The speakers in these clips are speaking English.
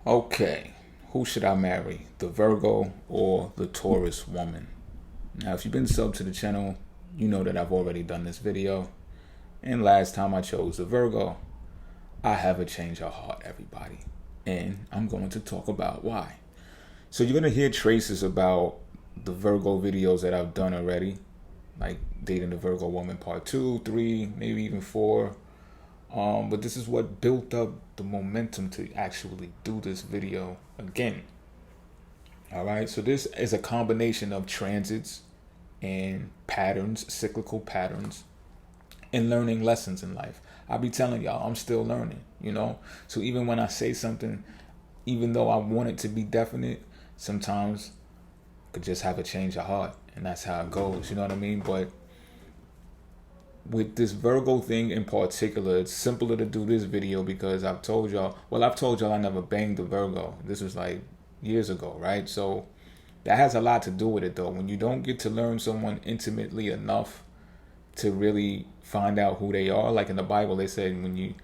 Okay, who should I marry? The Virgo or the Taurus woman? Now, if you've been subbed to the channel, you know that I've already done this video. And last time I chose the Virgo, I have a change of heart, everybody. And I'm going to talk about why. So you're going to hear traces about the Virgo videos that I've done already, like Dating the Virgo Woman Part 2, 3, maybe even 4. But this is what built up the momentum to actually do this video again. All right, so this is a combination of transits and patterns, cyclical patterns, and learning lessons in life. I'll be telling y'all, I'm still learning, So even when I say something, even though I want it to be definite, sometimes I could just have a change of heart, and that's how it goes, you know what I mean? But with this Virgo thing in particular, it's simpler to do this video because I've told y'all I never banged the Virgo. This was like years ago, right? So that has a lot to do with it though. When you don't get to learn someone intimately enough to really find out who they are, like in the Bible, they said when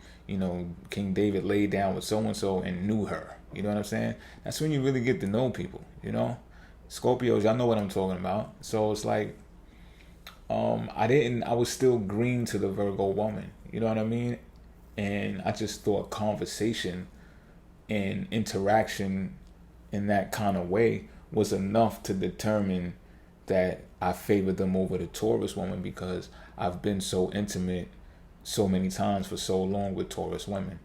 King David laid down with so-and-so and knew her. You know what I'm saying? That's when you really get to know people, Scorpios, y'all know what I'm talking about. So it's like, I was still green to the Virgo woman, you know what I mean? And I just thought conversation and interaction in that kind of way was enough to determine that I favored them over the Taurus woman because I've been so intimate so many times for so long with Taurus women.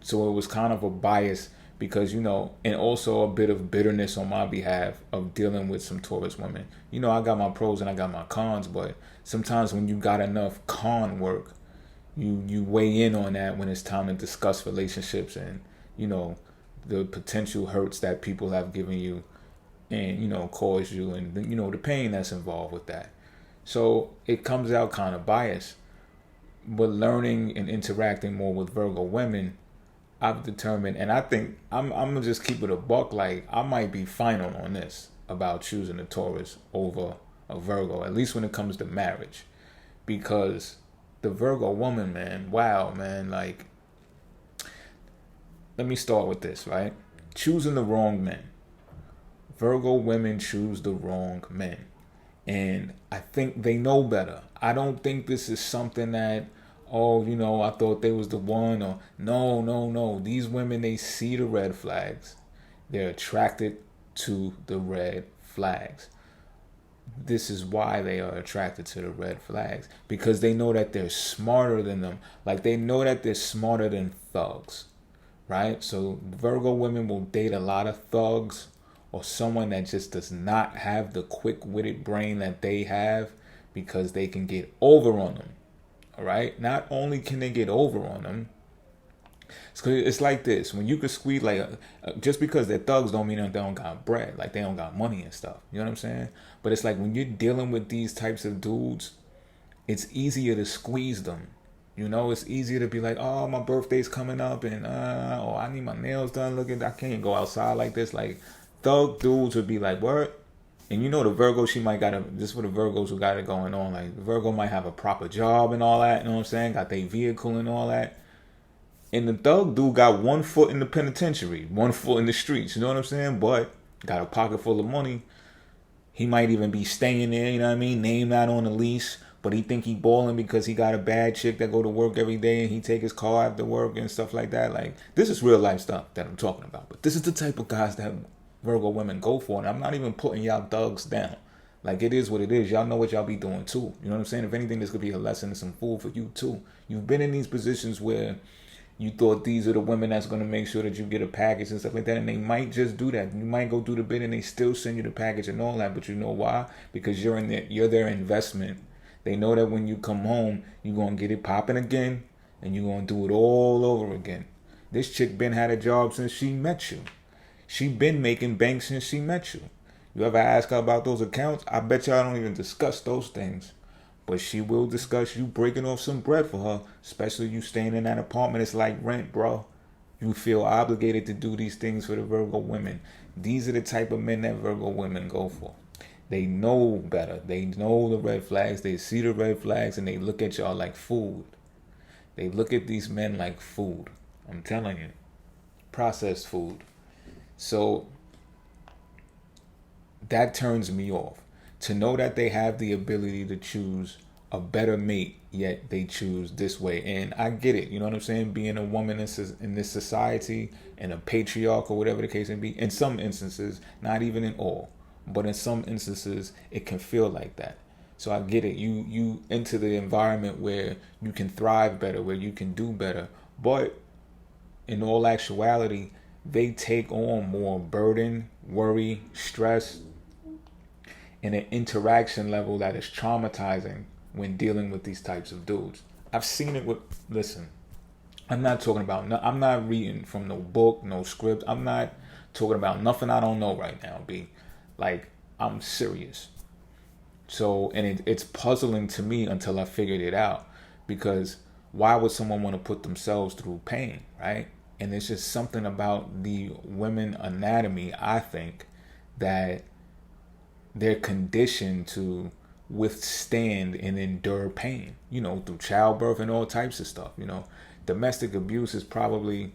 So it was kind of a bias because, and also a bit of bitterness on my behalf of dealing with some Taurus women. I got my pros and I got my cons, but sometimes when you got enough con work, you weigh in on that when it's time to discuss relationships and, the potential hurts that people have given you and, caused you and, the pain that's involved with that. So it comes out kind of biased. But learning and interacting more with Virgo women, I've determined, and I think I'm gonna just keep it a buck. Like I might be final on this about choosing a Taurus over a Virgo, at least when it comes to marriage, because the Virgo woman, man, wow, man, like, let me start with this, right? Choosing the wrong men. Virgo women choose the wrong men. And I think they know better. I don't think this is something that, I thought they was the one, or no. These women, they see the red flags. They're attracted to the red flags. This is why they are attracted to the red flags, because they know that they're smarter than them. Like they know that they're smarter than thugs, right? So Virgo women will date a lot of thugs or someone that just does not have the quick-witted brain that they have because they can get over on them, all right? Not only can they get over on them, it's like this. When you can squeeze, just because they're thugs don't mean that they don't got bread, like they don't got money and stuff. You know what I'm saying? But it's like when you're dealing with these types of dudes, it's easier to squeeze them. It's easier to be like, oh, my birthday's coming up and, oh, I need my nails done. I can't go outside like this. Like, thug dudes would be like, what? And the Virgo, she might this for the Virgos who got it going on. Like, the Virgo might have a proper job and all that, you know what I'm saying? Got their vehicle and all that. And the thug dude got one foot in the penitentiary, one foot in the streets, you know what I'm saying? But got a pocket full of money. He might even be staying there, you know what I mean? Name not on the lease, but he think he balling because he got a bad chick that go to work every day and he take his car after work and stuff like that. Like, this is real life stuff that I'm talking about. But this is the type of guys that Virgo women go for, and I'm not even putting y'all thugs down. Like, it is what it is. Y'all know what y'all be doing too. You know what I'm saying? If anything, this could be a lesson and some food for you too. You've been in these positions where you thought these are the women that's going to make sure that you get a package and stuff like that, and they might just do that. You might go do the bid and they still send you the package and all that, but you know why? Because you're their investment. They know that when you come home, you're going to get it popping again, and you're going to do it all over again. This chick been had a job since she met you. She been making bank since she met you. You ever ask her about those accounts? I bet y'all don't even discuss those things. But she will discuss you breaking off some bread for her, especially you staying in that apartment. It's like rent, bro. You feel obligated to do these things for the Virgo women. These are the type of men that Virgo women go for. They know better. They know the red flags. They see the red flags and they look at y'all like food. They look at these men like food. I'm telling you. processed food. So that turns me off. To know that they have the ability to choose a better mate, yet they choose this way. And I get it, you know what I'm saying? Being a woman in this society and a patriarch or whatever the case may be, in some instances, not even in all, but in some instances, it can feel like that. So I get it. You enter the environment where you can thrive better, where you can do better. But in all actuality, they take on more burden, worry, stress, and an interaction level that is traumatizing when dealing with these types of dudes. I've seen it with, listen, I'm not talking about, I'm not reading from no book, no script. I'm not talking about nothing I don't know right now, B. Like, I'm serious. So, and it's puzzling to me until I figured it out, because why would someone want to put themselves through pain, right? And it's just something about the women anatomy, I think, that they're conditioned to withstand and endure pain, through childbirth and all types of stuff. Domestic abuse is probably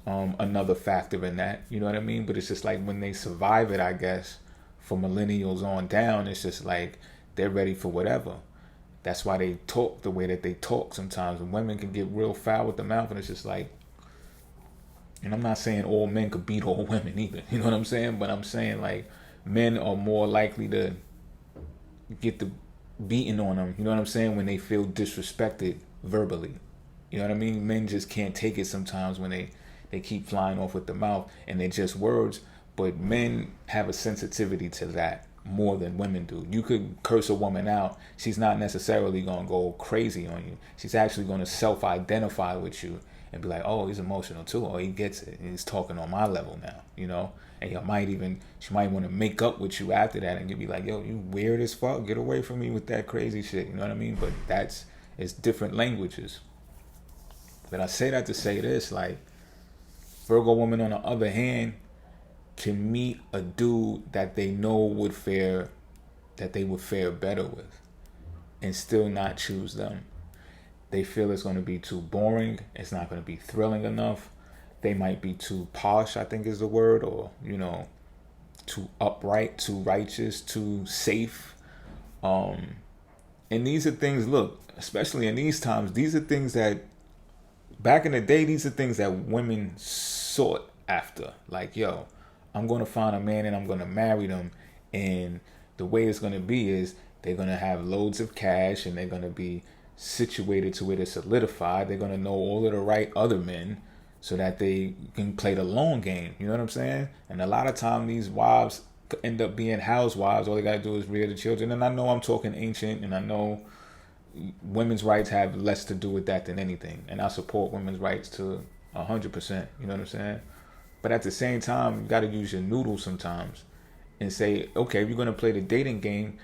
another factor in that, you know what I mean? But it's just like when they survive it, I guess, for millennials on down, it's just like they're ready for whatever. That's why they talk the way that they talk sometimes. And women can get real foul with the mouth, and it's just like, and I'm not saying all men could beat all women either, you know what I'm saying? But I'm saying, like, men are more likely to get the beating on them, you know what I'm saying, when they feel disrespected verbally. You know what I mean? Men just can't take it sometimes when they keep flying off with the mouth and they're just words. But men have a sensitivity to that more than women do. You could curse a woman out. She's not necessarily going to go crazy on you. She's actually going to self-identify with you and be like, oh, he's emotional too. Oh, he gets it. He's talking on my level now, And she might want to make up with you after that, and you'll be like, yo, you weird as fuck. Get away from me with that crazy shit. You know what I mean? But it's different languages. But I say that to say this, like, Virgo women, on the other hand, can meet a dude that they know that they would fare better with, and still not choose them. They feel it's going to be too boring. It's not going to be thrilling enough. They might be too posh, I think is the word, or, too upright, too righteous, too safe. And these are things, look, especially in these times, these are things that, back in the day, these are things that women sought after. Like, yo, I'm going to find a man and I'm going to marry them. And the way it's going to be is they're going to have loads of cash, and they're going to be situated to where they're solidified. They're going to know all of the right other men so that they can play the long game. You know what I'm saying? And a lot of time these wives end up being housewives. All they got to do is rear the children. And I know I'm talking ancient, and I know women's rights have less to do with that than anything. And I support women's rights to 100%. You know what I'm saying? But at the same time, you got to use your noodles sometimes and say, okay, if you're going to play the dating game,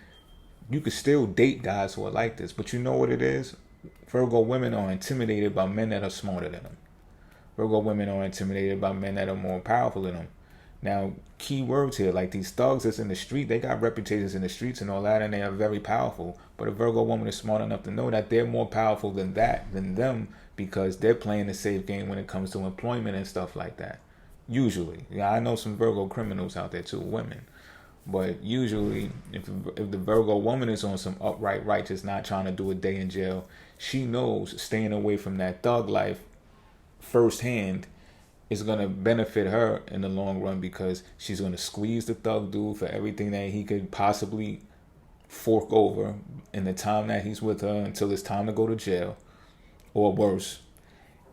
you could still date guys who are like this. But you know what it is? Virgo women are intimidated by men that are smarter than them. Virgo women are intimidated by men that are more powerful than them. Now, key words here, like these thugs that's in the street, they got reputations in the streets and all that, and they are very powerful. But a Virgo woman is smart enough to know that they're more powerful than them, because they're playing the safe game when it comes to employment and stuff like that. Usually. Yeah, I know some Virgo criminals out there too, women. But usually, if the Virgo woman is on some upright, righteous, not trying to do a day in jail, she knows staying away from that thug life firsthand is going to benefit her in the long run, because she's going to squeeze the thug dude for everything that he could possibly fork over in the time that he's with her until it's time to go to jail, or worse.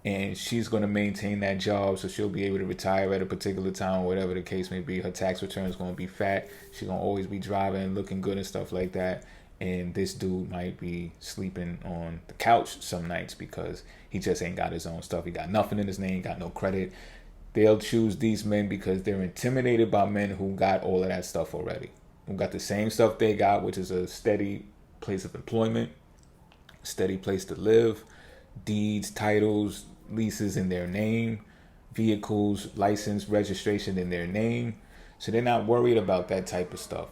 And she's going to maintain that job, so she'll be able to retire at a particular time, or whatever the case may be. Her tax return is going to be fat. She's going to always be driving and looking good and stuff like that. And this dude might be sleeping on the couch some nights because he just ain't got his own stuff. He got nothing in his name, got no credit. They'll choose these men because they're intimidated by men who got all of that stuff already, who got the same stuff they got, which is a steady place of employment, steady place to live, deeds, titles, leases in their name, vehicles, license, registration in their name. So they're not worried about that type of stuff.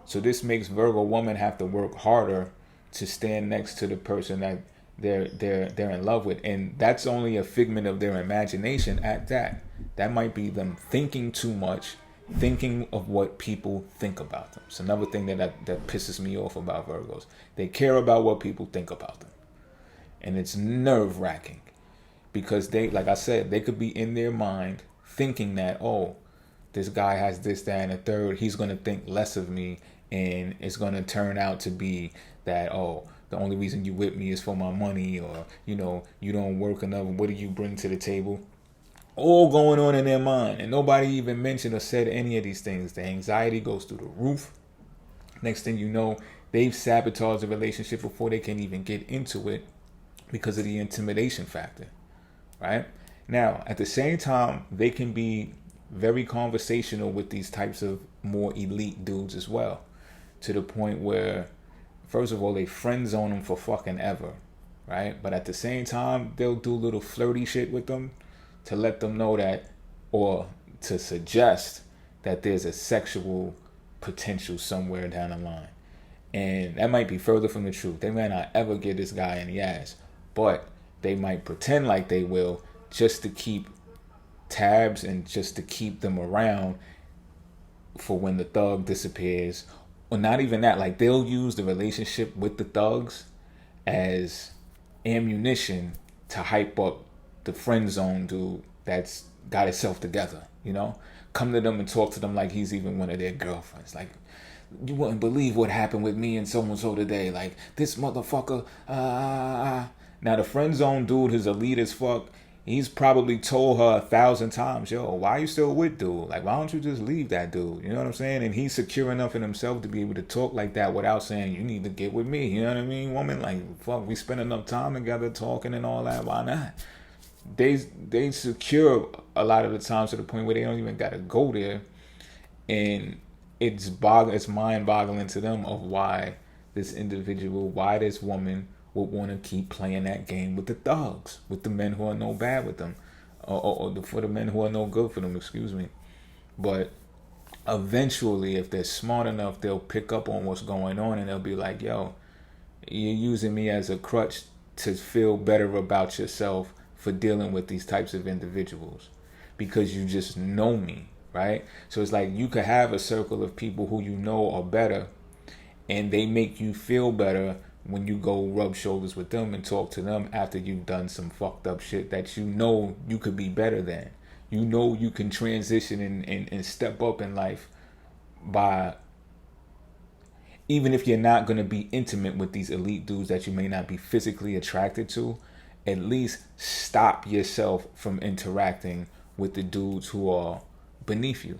So this makes Virgo women have to work harder to stand next to the person that they're in love with. And that's only a figment of their imagination at that. That might be them thinking too much, thinking of what people think about them. It's another thing that pisses me off about Virgos. They care about what people think about them. And it's nerve-wracking because they, like I said, they could be in their mind thinking that, oh, this guy has this, that, and a third. He's going to think less of me, and it's going to turn out to be that, oh, the only reason you with me is for my money, or, you know, you don't work enough. What do you bring to the table? All going on in their mind, and nobody even mentioned or said any of these things. The anxiety goes through the roof. Next thing you know, they've sabotaged the relationship before they can even get into it because of the intimidation factor, right? Now, at the same time, they can be very conversational with these types of more elite dudes as well, to the point where, first of all, they friend zone them for fucking ever, right? But at the same time, they'll do little flirty shit with them to let them know that, or to suggest that there's a sexual potential somewhere down the line. And that might be further from the truth. They may not ever get this guy in the ass, but they might pretend like they will just to keep tabs and just to keep them around for when the thug disappears. Or not even that, like they'll use the relationship with the thugs as ammunition to hype up the friend zone dude that's got himself together, you know? Come to them and talk to them like he's even one of their girlfriends. Like, you wouldn't believe what happened with me and so today. Like, this motherfucker, Now, the friend zone dude is elite as fuck. He's probably told her 1,000 times, yo, why are you still with dude? Like, why don't you just leave that dude? You know what I'm saying? And he's secure enough in himself to be able to talk like that without saying, you need to get with me. You know what I mean? Woman, like, fuck, we spend enough time together talking and all that. Why not? They secure a lot of the times to the point where they don't even got to go there. And it's mind-boggling to them of why this individual, why this woman would want to keep playing that game with the thugs, with the men who are no bad with them, or for the men who are no good for them, excuse me. But eventually, if they're smart enough, they'll pick up on what's going on and they'll be like, yo, you're using me as a crutch to feel better about yourself for dealing with these types of individuals because you just know me, right? So it's like you could have a circle of people who you know are better and they make you feel better when you go rub shoulders with them and talk to them after you've done some fucked up shit that you know you could be better than. You know you can transition and step up in life by, even if you're not going to be intimate with these elite dudes that you may not be physically attracted to, at least stop yourself from interacting with the dudes who are beneath you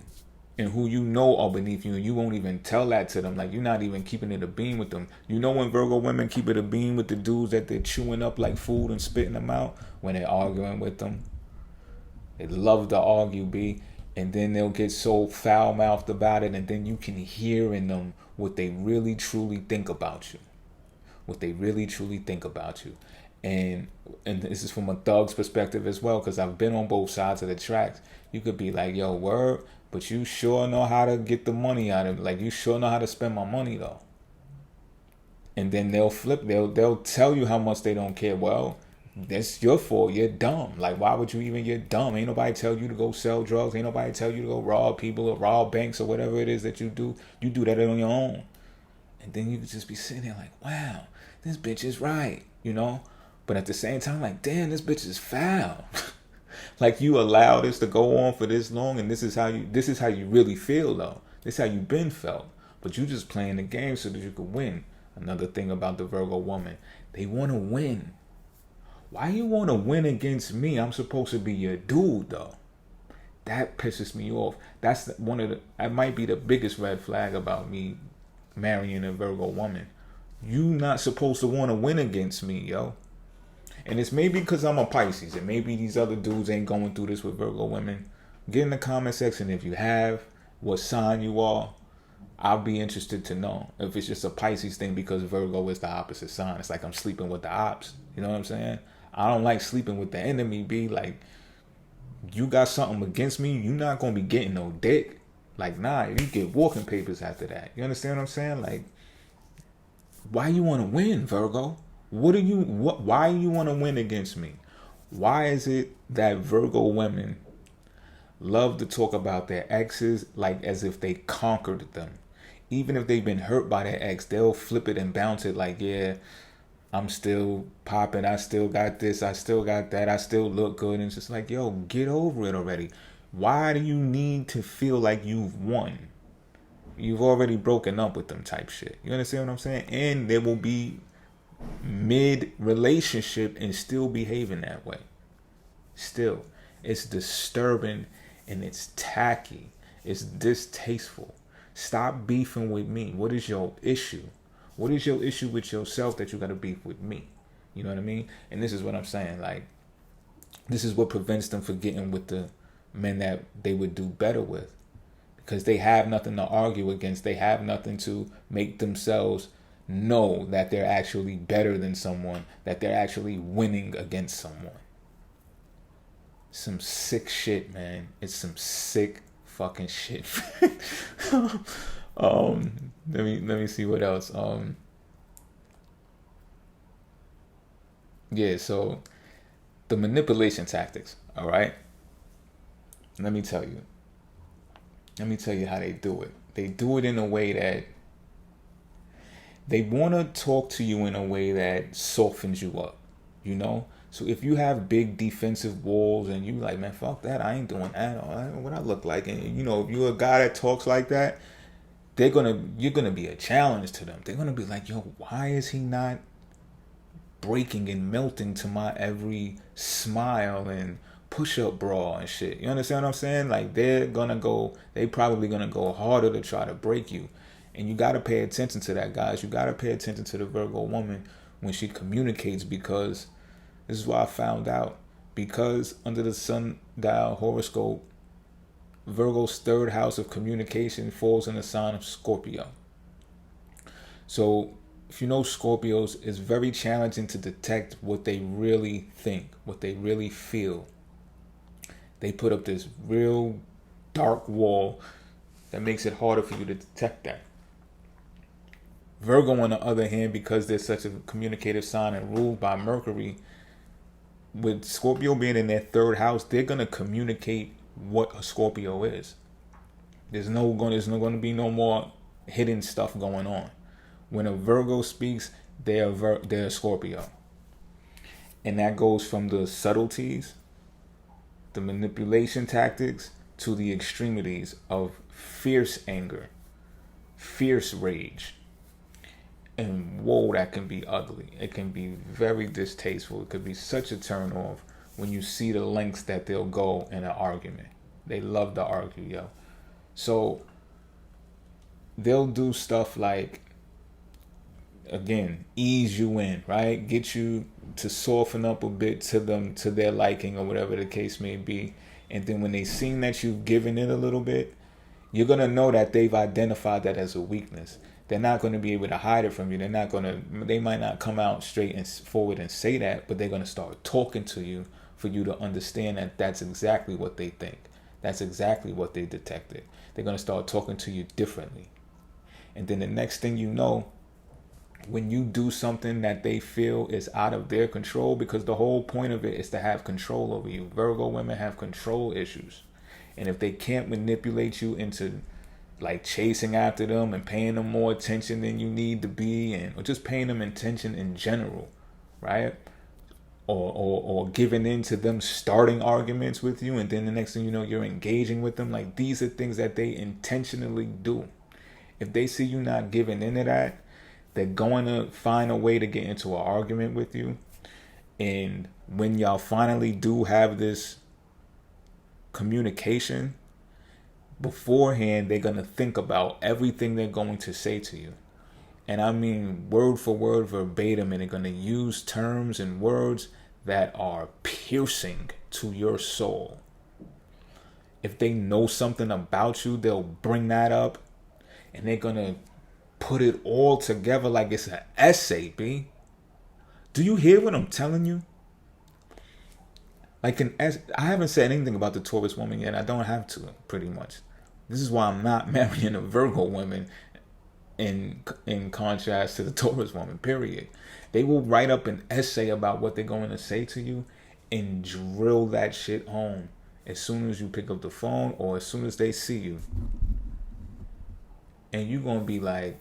and who you know are beneath you, and you won't even tell that to them. Like, you're not even keeping it a bean with them. You know when Virgo women keep it a bean with the dudes that they're chewing up like food and spitting them out when they're arguing with them? They love to argue, B. And then they'll get so foul-mouthed about it, and then you can hear in them what they really, truly think about you. What they really, truly think about you. And this is from a thug's perspective as well, because I've been on both sides of the tracks. You could be like, yo, word, but you sure know how to get the money out of it. Like, you sure know how to spend my money, though. And then they'll flip. They'll tell you how much they don't care. Well, that's your fault. You're dumb. Like, why would you even get dumb? Ain't nobody tell you to go sell drugs. Ain't nobody tell you to go rob people or rob banks or whatever it is that you do. You do that on your own. And then you could just be sitting there like, wow, this bitch is right, you know? But at the same time, like, damn, this bitch is foul. Like, you allow this to go on for this long, and this is how you really feel, though. This is how you been felt. But you just playing the game so that you could win. Another thing about the Virgo woman, they want to win. Why you want to win against me? I'm supposed to be your dude, though. That pisses me off. That might be the biggest red flag about me marrying a Virgo woman. You not supposed to want to win against me, yo. And it's maybe because I'm a Pisces, and maybe these other dudes ain't going through this with Virgo women. Get in the comment section if you have, what sign you are. I'll be interested to know if it's just a Pisces thing because Virgo is the opposite sign. It's like I'm sleeping with the ops. You know what I'm saying? I don't like sleeping with the enemy, B. Like, you got something against me, you not going to be getting no dick. Like, nah, you get walking papers after that. You understand what I'm saying? Like, why you want to win, Virgo? Why you want to win against me? Why is it that Virgo women love to talk about their exes like as if they conquered them. Even if they've been hurt by their ex, they'll flip it and bounce it like, yeah, I'm still popping. I still got this. I still got that. I still look good. And it's just like, yo, get over it already. Why do you need to feel like you've won? You've already broken up with them type shit. You understand what I'm saying? And they will be mid-relationship and still behaving that way. Still. It's disturbing and it's tacky. It's distasteful. Stop beefing with me. What is your issue? What is your issue with yourself that you got to beef with me? You know what I mean? And this is what I'm saying. Like, this is what prevents them from getting with the men that they would do better with. Because they have nothing to argue against. They have nothing to make themselves know that they're actually better than someone. That they're actually winning against someone. Some sick shit, man. It's some sick fucking shit. Let me see what else. Yeah, so the manipulation tactics, all right? Let me tell you how they do it. They do it in a way that they want to talk to you in a way that softens you up, you know? So if you have big defensive walls and you like, man, fuck that, I ain't doing that, or what I look like, and you know, if you're a guy that talks like that, you're gonna be a challenge to them. They're gonna be like, yo, why is he not breaking and melting to my every smile and push-up bra and shit? You understand what I'm saying? Like, they probably gonna go harder to try to break you. And you gotta pay attention to that, guys. You gotta pay attention to the Virgo woman when she communicates, because this is what I found out. Because under the sundial horoscope, Virgo's third house of communication falls in the sign of Scorpio. So if you know Scorpios, it's very challenging to detect what they really think, what they really feel. They put up this real dark wall that makes it harder for you to detect that. Virgo, on the other hand, because they're such a communicative sign and ruled by Mercury, with Scorpio being in their third house, they're going to communicate what a Scorpio is. There's not going to be no more hidden stuff going on. When a Virgo speaks, they're a Scorpio. And that goes from the subtleties, the manipulation tactics, to the extremities of fierce anger, fierce rage. And whoa, that can be ugly. It can be very distasteful. It could be such a turn off when you see the lengths that they'll go in an argument. They love to argue, yo. So they'll do stuff like, again, ease you in, right? Get you to soften up a bit to them, to their liking, or whatever the case may be. And then when they seen that you've given it a little bit, you're going to know that they've identified that as a weakness. They're not going to be able to hide it from you. They might not come out straight and forward and say that, but they're going to start talking to you for you to understand that that's exactly what they think. That's exactly what they detected. They're going to start talking to you differently. And then the next thing you know, when you do something that they feel is out of their control, because the whole point of it is to have control over you. Virgo women have control issues. And if they can't manipulate you into like chasing after them and paying them more attention than you need to be, or just paying them attention in general, right? Or giving in to them starting arguments with you, and then the next thing you know, you're engaging with them. Like, these are things that they intentionally do. If they see you not giving into that, they're going to find a way to get into an argument with you. And when y'all finally do have this communication, beforehand, they're going to think about everything they're going to say to you. And I mean word for word, verbatim, and they're going to use terms and words that are piercing to your soul. If they know something about you, they'll bring that up, and they're going to put it all together like it's an essay, B. Do you hear what I'm telling you? I haven't said anything about the Taurus woman yet. I don't have to, pretty much. This is why I'm not marrying a Virgo woman in contrast to the Taurus woman, period. They will write up an essay about what they're going to say to you and drill that shit home as soon as you pick up the phone or as soon as they see you. And you're going to be like,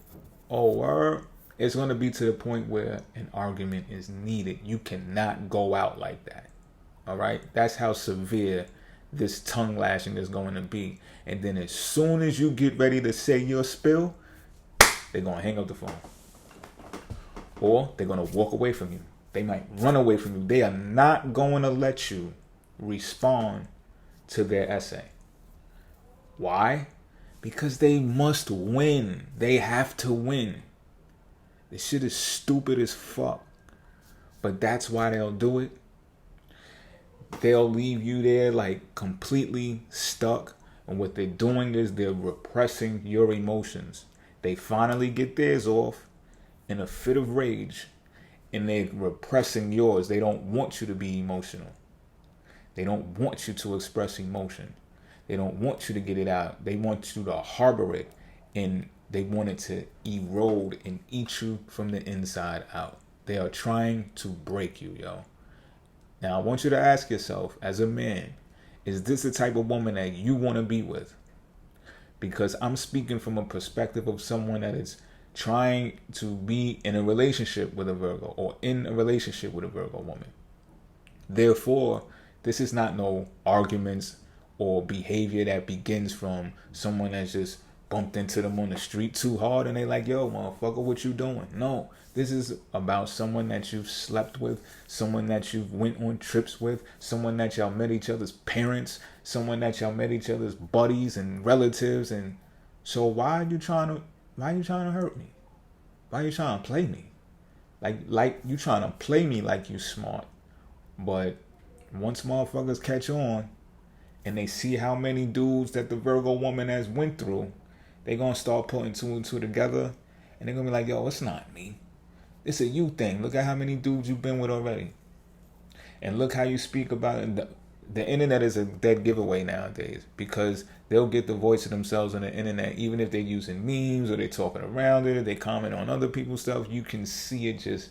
oh, word. It's going to be to the point where an argument is needed. You cannot go out like that. All right? That's how severe this tongue lashing is going to be. And then as soon as you get ready to say your spill, they're going to hang up the phone. Or they're going to walk away from you. They might run away from you. They are not going to let you respond to their essay. Why? Because they must win. They have to win. This shit is stupid as fuck. But that's why they'll do it. They'll leave you there like completely stuck. And what they're doing is they're repressing your emotions. They finally get theirs off in a fit of rage. And they're repressing yours. They don't want you to be emotional. They don't want you to express emotion. They don't want you to get it out. They want you to harbor it. And they want it to erode and eat you from the inside out. They are trying to break you, yo. Now, I want you to ask yourself, as a man, is this the type of woman that you want to be with? Because I'm speaking from a perspective of someone that is trying to be in a relationship with a Virgo or in a relationship with a Virgo woman. Therefore, this is not no arguments or behavior that begins from someone that's just bumped into them on the street too hard and they like, yo, motherfucker, what you doing? No, this is about someone that you've slept with, someone that you've went on trips with, someone that y'all met each other's parents, someone that y'all met each other's buddies and relatives. And so why are you trying to hurt me? Why are you trying to play me? Like you trying to play me like you smart. But once motherfuckers catch on and they see how many dudes that the Virgo woman has went through, they gonna start putting two and two together, and they're gonna be like, yo, it's not me. It's a you thing. Look at how many dudes you've been with already. And look how you speak about it. The internet is a dead giveaway nowadays because they'll get the voice of themselves on the internet, even if they're using memes or they're talking around it, or they comment on other people's stuff. You can see it just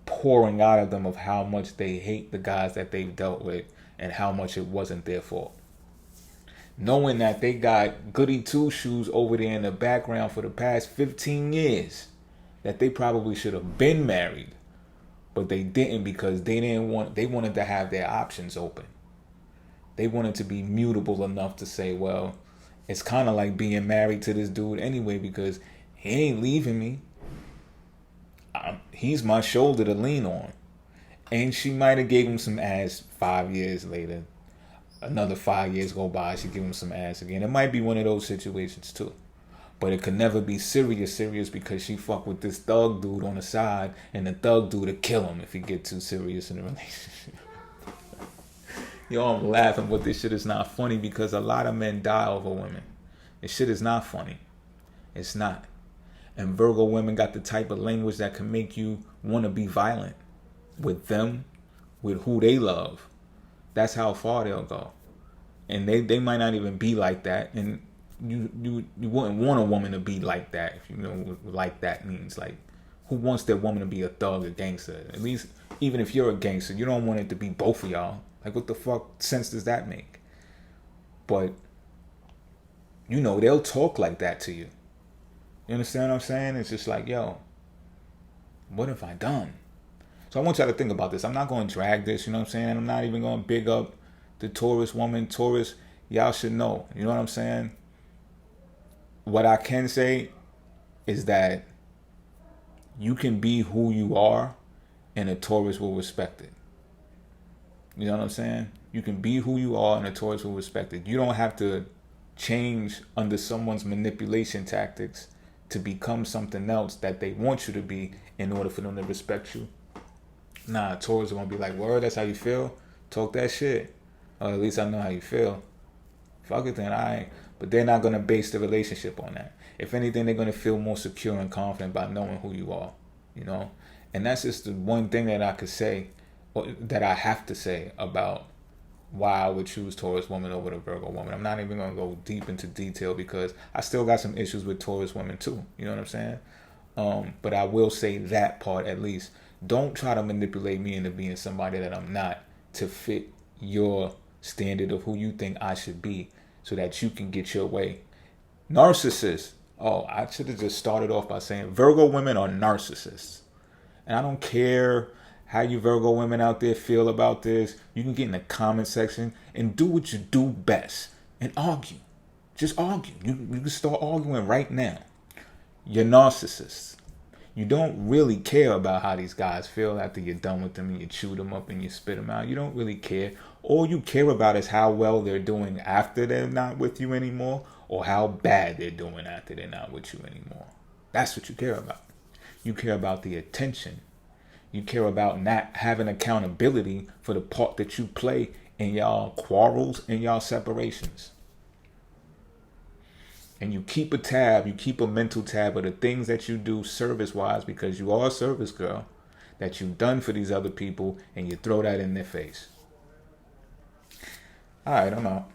pouring out of them of how much they hate the guys that they've dealt with and how much it wasn't their fault. Knowing that they got goody two-shoes over there in the background for the past 15 years that they probably should have been married, but they didn't because they wanted to have their options open. They wanted to be mutable enough to say, well, it's kind of like being married to this dude anyway because he ain't leaving me. He's my shoulder to lean on. And she might have gave him some ass 5 years later. Another 5 years go by, she give him some ass again. It might be one of those situations too. But it could never be serious because she fuck with this thug dude on the side, and the thug dude will kill him if he get too serious in a relationship. Yo, I'm laughing, but this shit is not funny because a lot of men die over women. This shit is not funny. It's not. And Virgo women got the type of language that can make you want to be violent with them, with who they love. That's how far they'll go. And they might not even be like that. And you wouldn't want a woman to be like that. If you know what like that means. Like, who wants their woman to be a thug, a gangster? At least, even if you're a gangster, you don't want it to be both of y'all. Like, what the fuck sense does that make? But, they'll talk like that to you. You understand what I'm saying? It's just like, yo, what have I done? So I want y'all to think about this. I'm not going to drag this, you know what I'm saying? I'm not even going to big up the Taurus woman. Taurus, y'all should know. You know what I'm saying? What I can say is that you can be who you are and a Taurus will respect it. You know what I'm saying? You can be who you are and a Taurus will respect it. You don't have to change under someone's manipulation tactics to become something else that they want you to be in order for them to respect you. Nah, Taurus are going to be like, word, that's how you feel? Talk that shit. Or at least I know how you feel. Fuck it then, alright. But they're not going to base the relationship on that. If anything, they're going to feel more secure and confident by knowing who you are. And that's just the one thing that I could say, or that I have to say about why I would choose Taurus woman over the Virgo woman. I'm not even going to go deep into detail because I still got some issues with Taurus women too. You know what I'm saying? But I will say that part at least. Don't try to manipulate me into being somebody that I'm not to fit your standard of who you think I should be so that you can get your way. Narcissists. Oh, I should have just started off by saying Virgo women are narcissists. And I don't care how you Virgo women out there feel about this. You can get in the comment section and do what you do best and argue. Just argue. You can start arguing right now. You're narcissists. You don't really care about how these guys feel after you're done with them and you chew them up and you spit them out. You don't really care. All you care about is how well they're doing after they're not with you anymore, or how bad they're doing after they're not with you anymore. That's what you care about. You care about the attention. You care about not having accountability for the part that you play in y'all quarrels and y'all separations. And you keep a tab, you keep a mental tab of the things that you do service-wise, because you are a service girl, that you've done for these other people, and you throw that in their face. All right, I'm out.